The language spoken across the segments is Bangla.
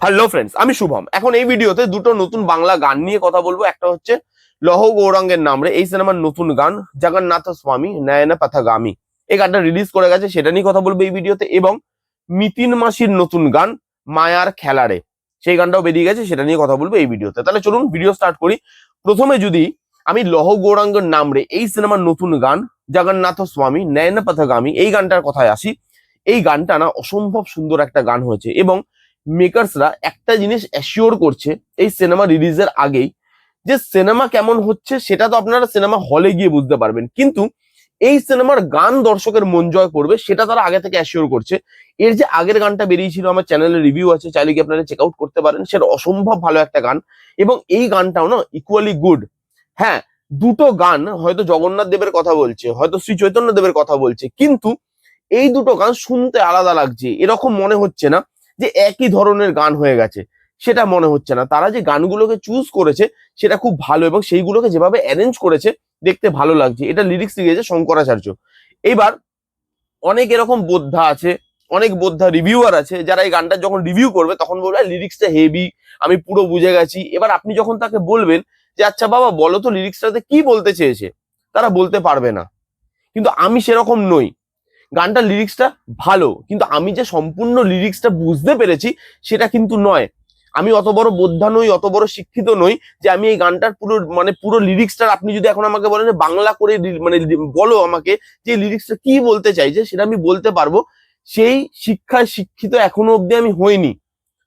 হ্যালো ফ্রেন্ডস, আমি শুভম। এখন এই ভিডিওতে দুটো নতুন বাংলা গান নিয়ে কথা বলবো। একটা হচ্ছে লৌহ গৌরাঙ্গের নাম রে, এই সিনেমার নতুন গান জগন্নাথ স্বামী নয়ন পথগামী। এই গানটা রিলিজ করে গেছে, সেটা নিয়ে কথা বলবো এই ভিডিওতে। এবং মিতিন মাসির নতুন গান মায়ার খেলারে, সেই গানটাও বেরিয়ে গেছে, সেটা নিয়ে কথা বলবো এই ভিডিওতে। তাহলে চলুন ভিডিও স্টার্ট করি। প্রথমে যদি আমি লৌহ গৌরাঙ্গের নাম রে এই সিনেমার নতুন গান জগন্নাথ স্বামী নয়ন পথগামী এই গানটার কথায় আসি। এই গানটা না অসম্ভব সুন্দর একটা গান হয়েছে, এবং মেকার্সরা একটা জিনিস অ্যাসিওর করছে এই সিনেমা রিলিজের আগেই, যে সিনেমা কেমন হচ্ছে সেটা তো আপনারা সিনেমা হলে গিয়ে বুঝতে পারবেন, কিন্তু এই সিনেমার গান দর্শকের মন জয় করবে সেটা তারা আগে থেকে অ্যাসিওর করছে। এর যে আগের গানটা বেরিয়েছিল, আমার চ্যানেলে রিভিউ আছে, চাইলে কি আপনারা চেক আউট করতে পারেন। সেটা অসম্ভব ভালো একটা গান, এবং এই গানটাও না ইকুয়ালি গুড। হ্যাঁ, দুটো গান হয়তো জগন্নাথ দেবের কথা বলছে, হয়তো শ্রী চৈতন্য দেবের কথা বলছে, কিন্তু এই দুটো গান শুনতে আলাদা লাগছে। এরকম মনে হচ্ছে না যে একই ধরনের গান হয়ে গেছে, সেটা মনে হচ্ছে না। তারা যে গানগুলোকে চুজ করেছে সেটা খুব ভালো, এবং সেইগুলোকে যেভাবে অ্যারেঞ্জ করেছে দেখতে ভালো লাগছে। এটা লিরিক্স লিখেছে শঙ্করাচার্য। এইবার অনেক এরকম বোদ্ধা আছে, অনেক বোদ্ধা রিভিউয়ার আছে, যারা এই গানটা যখন রিভিউ করবে তখন বলবে লিরিক্সটা হেভি, আমি পুরো বুঝে গেছি। এবার আপনি যখন তাকে বলবেন যে আচ্ছা বাবা বলো তো লিরিক্সটাতে কি বলতে চেয়েছে, তারা বলতে পারবে না। কিন্তু আমি সেরকম নই। গানটার লিরিক্সটা ভালো, কিন্তু আমি যে সম্পূর্ণ লিরিক্সটা বুঝতে পেরেছি সেটা কিন্তু নয়। আমি অত বড় বোদ্ধা নই, অত বড় শিক্ষিত নই যে আমি এই গানটার পুরো লিরিক্সটার, আপনি যদি এখন আমাকে বলেন যে বাংলা করে বলো আমাকে যে লিরিক্সটা কি বলতে চাইছে, সেটা আমি বলতে পারবো। সেই শিক্ষায় শিক্ষিত এখনো অব্দি আমি হইনি,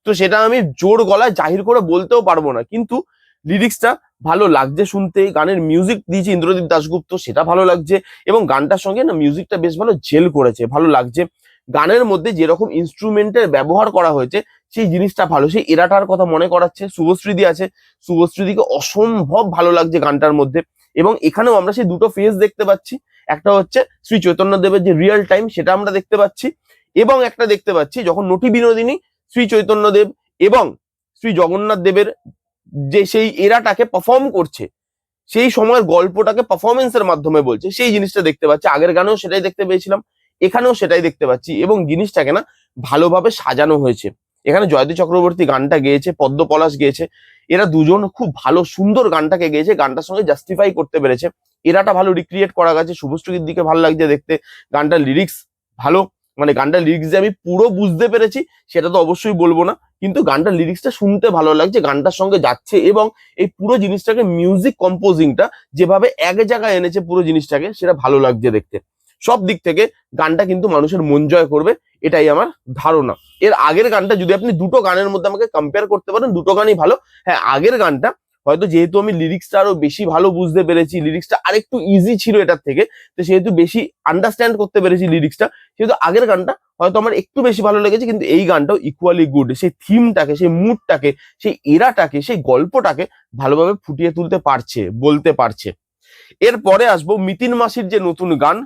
তো সেটা আমি জোর গলায় জাহির করে বলতেও পারবো না। কিন্তু লিরিক্সটা ভালো লাগছে শুনতে, গানের মিউজিক দিয়েছে ইন্দ্রদীপ দাশগুপ্ত, সেটা ভালো লাগছে, এবং গানটার সঙ্গে না মিউজিকটা বেশ ভালো জেল করেছে, ভালো লাগছে। গানের মধ্যে যেরকম ইনস্ট্রুমেন্টের ব্যবহার করা হয়েছে সেই জিনিসটা ভালো, সেই এরাটার কথা মনে করাচ্ছে। শুভশ্রীদি আছে, শুভশ্রীদিকে অসম্ভব ভালো লাগছে গানটার মধ্যে। এবং এখানেও আমরা সেই দুটো ফেজ দেখতে পাচ্ছি। একটা হচ্ছে শ্রী চৈতন্য দেবের যে রিয়েল টাইম, সেটা আমরা দেখতে পাচ্ছি, এবং একটা দেখতে পাচ্ছি যখন নটি বিনোদিনী শ্রী চৈতন্য দেব এবং শ্রী জগন্নাথ দেবের যে সেই এরাটাকে পারফর্ম করছে, সেই সময়ের গল্পটাকে পারফরমেন্সের মাধ্যমে বলছে, সেই জিনিসটা দেখতে পাচ্ছি। আগের গানেও সেটাই দেখতে পেয়েছিলাম, এখানেও সেটাই দেখতে পাচ্ছি, এবং জিনিসটাকে না ভালোভাবে সাজানো হয়েছে। এখানে জয়তী চক্রবর্তী গানটা গেয়েছে, পদ্ম পলাশ গেয়েছে, এরা দুজন খুব ভালো সুন্দর গানটাকে গেয়েছে, গানটার সঙ্গে জাস্টিফাই করতে পেরেছে। এরাটা ভালো রিক্রিয়েট করা গেছে, শুভশ্রীর দিকে ভালো লাগছে দেখতে। গানটার লিরিক্স ভালো, মানে গানটার লিরিক্স যে আমি পুরো বুঝতে পেরেছি সেটা তো অবশ্যই বলবো না, কিন্তু গানটার লিরিক্সটা শুনতে ভালো লাগছে, গানটার সঙ্গে যাচ্ছে। এবং এই পুরো জিনিসটাকে মিউজিক কম্পোজিংটা যেভাবে এক জায়গায় এনেছে পুরো জিনিসটাকে, সেটা ভালো লাগছে দেখতে। সব দিক থেকে গানটা কিন্তু মানুষের মন জয় করবে, এটাই আমার ধারণা। এর আগের গানটা যদি আপনি দুটো গানের মধ্যে আমাকে কম্পেয়ার করতে পারেন, দুটো গানই ভালো। হ্যাঁ, আগের গানটা হয়তো যেহেতু আমি লিরিক্সটা আরো বেশি ভালো বুঝতে পেরেছি, লিরিক্সটা আরেকটু ইজি ছিল এটার থেকে, তো সেহেতু বেশি আন্ডারস্ট্যান্ড করতে পেরেছি লিরিক্সটা, সেহেতু আগের গানটা হয়তো আমার একটু বেশি ভালো লেগেছে। কিন্তু এই গানটাও ইকুয়ালি গুড, সেই থিমটাকে, সেই মুডটাকে, সেই এরাটাকে, সেই গল্পটাকে ভালোভাবে ফুটিয়ে তুলতে পারছে, বলতে পারছে। এরপরে আসবো মিতিন মাসির যে নতুন গান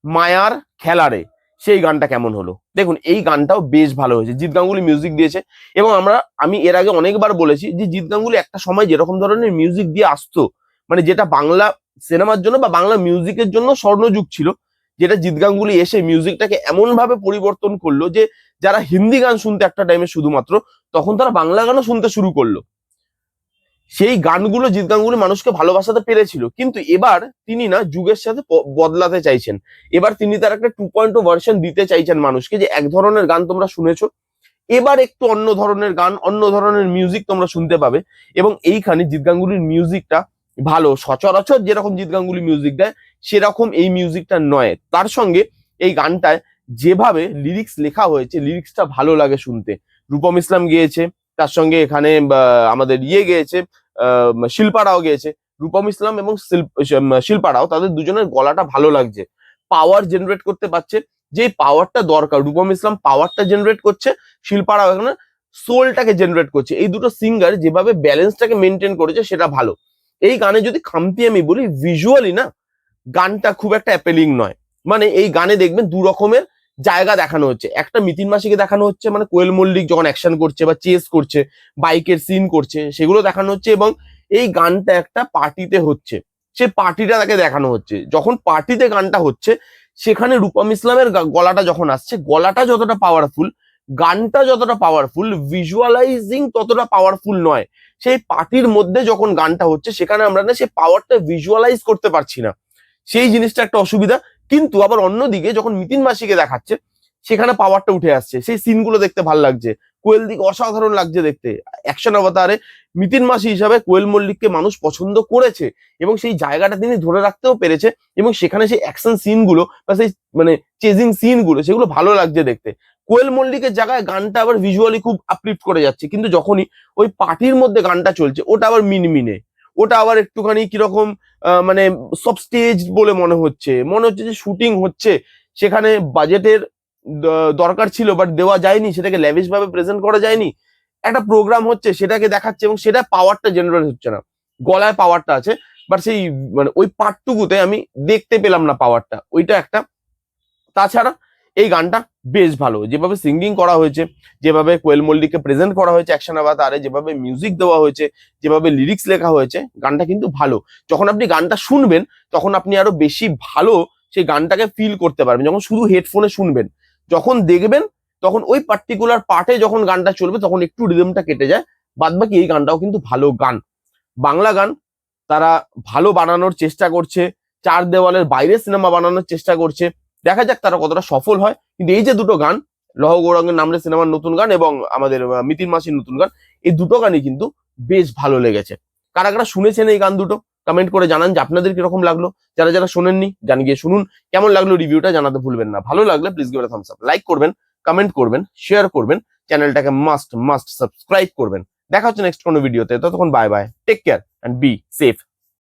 মায়ার খেলারে, সেই গানটা কেমন হলো। দেখুন এই গানটাও বেশ ভালো হয়েছে, জিৎ গাঙ্গুলি মিউজিক দিয়েছে। এবং আমি এর আগে অনেকবার বলেছি যে জিৎ গাঙ্গুলি একটা সময় যেরকম ধরনের মিউজিক দিয়ে আসতো, মানে যেটা বাংলা সিনেমার জন্য বা বাংলা মিউজিকের জন্য স্বর্ণযুগ ছিল, যেটা জিৎ গাঙ্গুলি এসে মিউজিকটাকে এমন ভাবে পরিবর্তন করলো যে যারা হিন্দি গান শুনতে একটা টাইমে শুধুমাত্র, তখন তারা বাংলা গানও শুনতে শুরু করলো। সেই গানগুলো জিৎ গাঙ্গুলি মানুষকে ভালোবাসাতে পেরেছিল, কিন্তু এবার তিনি না যুগের সাথে বদলাতে চাইছেন। এবার তিনি তার একটা 2.0 ভার্সন দিতে চাইছেন মানুষকে, যে এক ধরনের গান তোমরা শুনেছো, এবার একটু অন্য ধরনের গান, অন্য ধরনের মিউজিক তোমরা শুনতে পাবে। এবং এইখানে জিৎ গাঙ্গুলির মিউজিকটা ভালো, সচরাচর যেরকম জিৎ গাঙ্গুলি মিউজিক দেয় সেরকম এই মিউজিকটা নয়। তার সঙ্গে এই গানটায় যেভাবে লিরিক্স লেখা হয়েছে, লিরিক্সটা ভালো লাগে শুনতে। রূপম ইসলাম গেয়েছে, তার সঙ্গে এখানে আমাদের গেয়েছে, শিল্পা রাও গেয়েছে। রূপম ইসলাম এবং শিল্পা রাও, তাদের দুজনের গলাটা ভালো লাগছে, পাওয়ার জেনারেট করতে পারছে, যে পাওয়ারটা দরকার। রূপম ইসলাম পাওয়ারটা জেনারেট করছে, শিল্পা রাও এখানে সোলটাকে জেনারেট করছে। এই দুটো সিঙ্গার যেভাবে ব্যালেন্সটাকে মেনটেন করেছে সেটা ভালো। এই গানে যদি খামতি আমি বলি, ভিজুয়ালি না গানটা খুব একটা অ্যাপেলিং নয়। মানে এই গানে দেখবেন দু রকমের জায়গা দেখানো হচ্ছে। একটা মিতিন মাসিকে দেখানো হচ্ছে, মানে কোয়েল মল্লিক যখন অ্যাকশন করছে বা চেস করছে, বাইকের সিন করছে, সেগুলো দেখানো হচ্ছে। এবং এই গানটা একটা পার্টিতে হচ্ছে, সে পার্টিটা তাকে দেখানো হচ্ছে। যখন পার্টিতে গানটা হচ্ছে, সেখানে রূপম ইসলামের গলাটা যখন আসছে, গলাটা যতটা পাওয়ারফুল, গানটা যতটা পাওয়ারফুল, ভিজুয়ালাইজিং ততটা পাওয়ারফুল নয়। সেই পার্টির মধ্যে যখন গানটা হচ্ছে সেখানে আমরা না সেই পাওয়ারটা ভিজুয়ালাইজ করতে পারছি না, সেই জিনিসটা একটা অসুবিধা। কিন্তু আবার অন্যদিকে যখন মিতিন মাসিকে দেখাচ্ছে সেখানে পাওয়ারটা উঠে আসছে, সেই সিনগুলো দেখতে ভালো লাগছে। কোয়েল দিক অসাধারণ লাগছে দেখতে। অ্যাকশন অবতারে মিতিন মাসি হিসাবে কোয়েল মল্লিককে মানুষ পছন্দ করেছে এবং সেই জায়গাটা তিনি ধরে রাখতেও পেরেছে, এবং সেখানে সেই অ্যাকশন সিনগুলো বা সেই মানে চেজিং সিনগুলো সেগুলো ভালো লাগছে দেখতে। কোয়েল মল্লিকের জায়গায় গানটা আবার ভিজুয়ালি খুব আপলিফ্ট করে যাচ্ছে, কিন্তু যখনই ওই পার্টির মধ্যে গানটা চলছে ওটা আবার মিনমিনে, ওটা আবার একটুখানি কিরকম মানে সব স্টেজ বলে মনে হচ্ছে যে শুটিং হচ্ছে, সেখানে বাজেটের দরকার ছিল বাট দেওয়া যায়নি, সেটাকে ল্যাভিশ ভাবে প্রেজেন্ট করা যায়নি। একটা প্রোগ্রাম হচ্ছে সেটাকে দেখাচ্ছে এবং সেটা পাওয়ারটা জেনারেট হচ্ছে না। গলায় পাওয়ারটা আছে বাট সেই মানে ওই পার্টটুকুতে আমি দেখতে পেলাম না পাওয়ারটা, ওইটা একটা। তাছাড়া এই গানটা বেশ ভালো, যেভাবে সিঙ্গিং করা হয়েছে, যেভাবে কোয়েল মল্লিককে প্রেজেন্ট করা হয়েছে অ্যাকশন আভাতারে, যেভাবে মিউজিক দেওয়া হয়েছে, যেভাবে লিরিক্স লেখা হয়েছে, গানটা কিন্তু ভালো। যখন আপনি গানটা শুনবেন তখন আপনি আরো বেশি ভালো সেই গানটাকে ফিল করতে পারবেন যখন শুধু হেডফোনে শুনবেন। যখন দেখবেন তখন ওই পার্টিকুলার পার্টে যখন গানটা চলবে তখন একটু রিদমটা কেটে যায়, বাদ বাকি এই গানটাও কিন্তু ভালো গান। বাংলা গান তারা ভালো বানানোর চেষ্টা করছে, চার দেওয়ালের বাইরে সিনেমা বানানোর চেষ্টা করছে, দেখা যাক তারা কতটা সফল হয়। কিন্তু এই যে দুটো গান, লহ গৌরাঙ্গের নামরে সিনেমার নতুন গান এবং আমাদের মিতিন মাসির নতুন গান, এই দুটো গানই কিন্তু বেশ ভালো লেগেছে। কারা কারা শুনেছেন এই গান দুটো কমেন্ট করে জানান যে আপনাদের কিরকম লাগলো। যারা যারা শোনেননি জান গিয়ে শুনুন। কেমন লাগলো রিভিউটা জানাতে ভুলবেন না। ভালো লাগলে please give it a Thums up, like করবেন, কমেন্ট করবেন, শেয়ার করবেন, চ্যানেলটাকে মাস্ট সাবস্ক্রাইব করবেন। দেখা হচ্ছে নেক্সট কোনো ভিডিওতে, ততক্ষণ bye bye, take care and be safe.